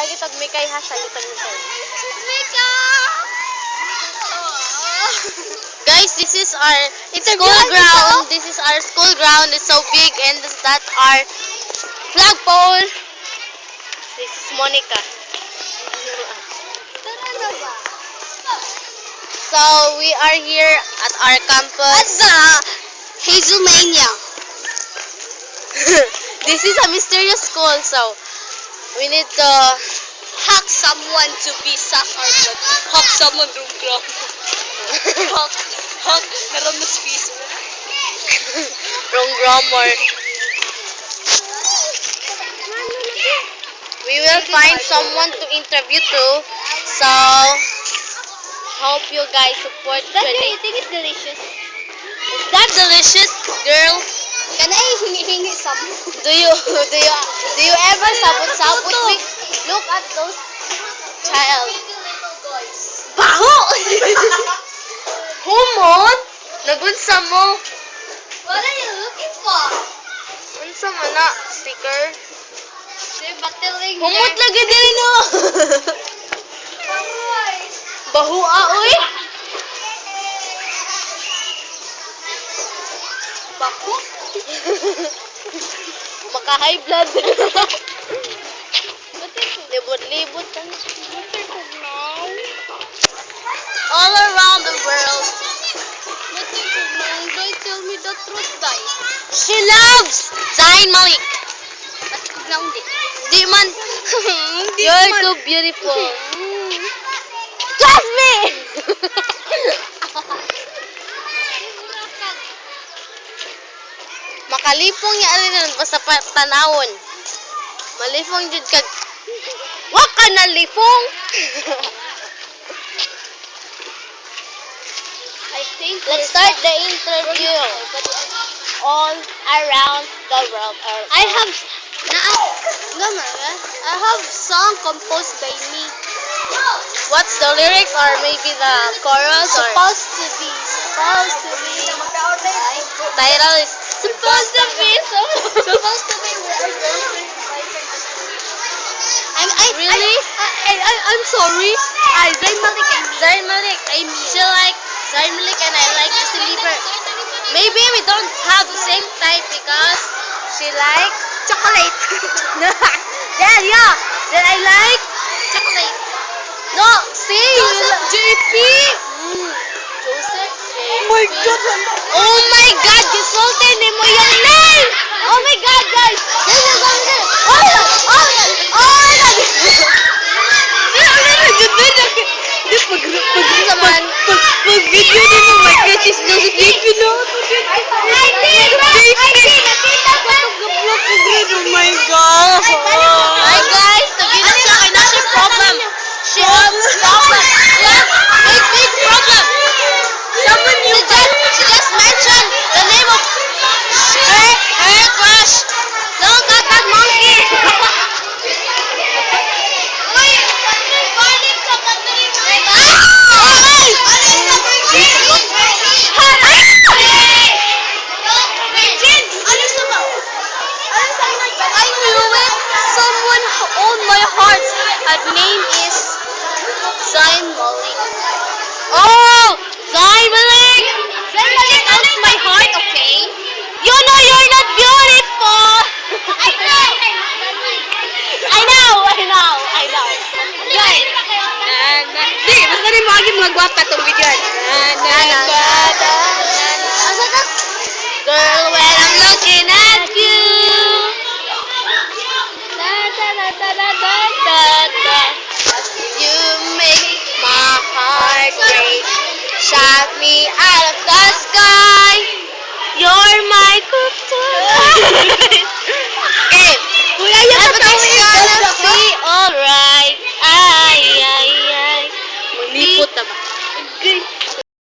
Lagi tag Mikay ha, lagi tag Mikay. Guys, this is our school ground. This is our school ground. It's so big, and that's our flagpole. This is Monica. So we are here at our campus. Hazelmania. This is a mysterious school, so we need to Hack someone to be suck our blood. Hack someone to ground. Hack. Meron mas piso. wrong grammar. We will find someone to interview to, so hope you guys support Jenny. You think it's delicious? Is that delicious, girl? Can I hingi some? Do you ever sabot-sabot with? Look at those child. Baho! Humot? Nagunsa mo? What are you looking for? Unsa man na? Sticker? They're battling Humot lagi din no. Baho oy. Baho? Maka-high blood. Libot-libot ka na. All around the world. Don't tell me the truth, guys. She loves Zayn Malik. Di man. You're too beautiful. Trust me! Makalipong niya rin basta tanawon. Malifong jud kag wa ka na lifong. I think Let's start the interview. All around the world. I have song composed by me. What's the lyrics or maybe the chorus or Supposed to be. title is Supposed to be. really? I'm sorry. Zayn Malik. She like Zayn Malik and I like Justin Bieber. Maybe we don't have the same type because she like Chocolate. yeah. Then I like Chocolate. no. See, Joseph JP. Joseph. my God. Oh my God! Insulted ni mo yung name. Oh my God, guys. Pag video din mo, my God, is Joseph JP na. Oh my God. Hi guys, nag-inom siya kay na siya problem. She has problem. She has big problem. She just mentioned the name of her crush. Look at that monkey. I knew it. Someone owned my heart. Her name is Zayn Malik. Oh, Zayn Malik. Zayn Malik owns my heart, okay? You know you're not beautiful. I know. Guys. Di, basta rin mo aging mga gwapa itong video. Girl, when I'm looking at you. You make my heart break. Shot me out of the sky. You're my kryptonite. Okay. Kuya, yung Everything's gonna be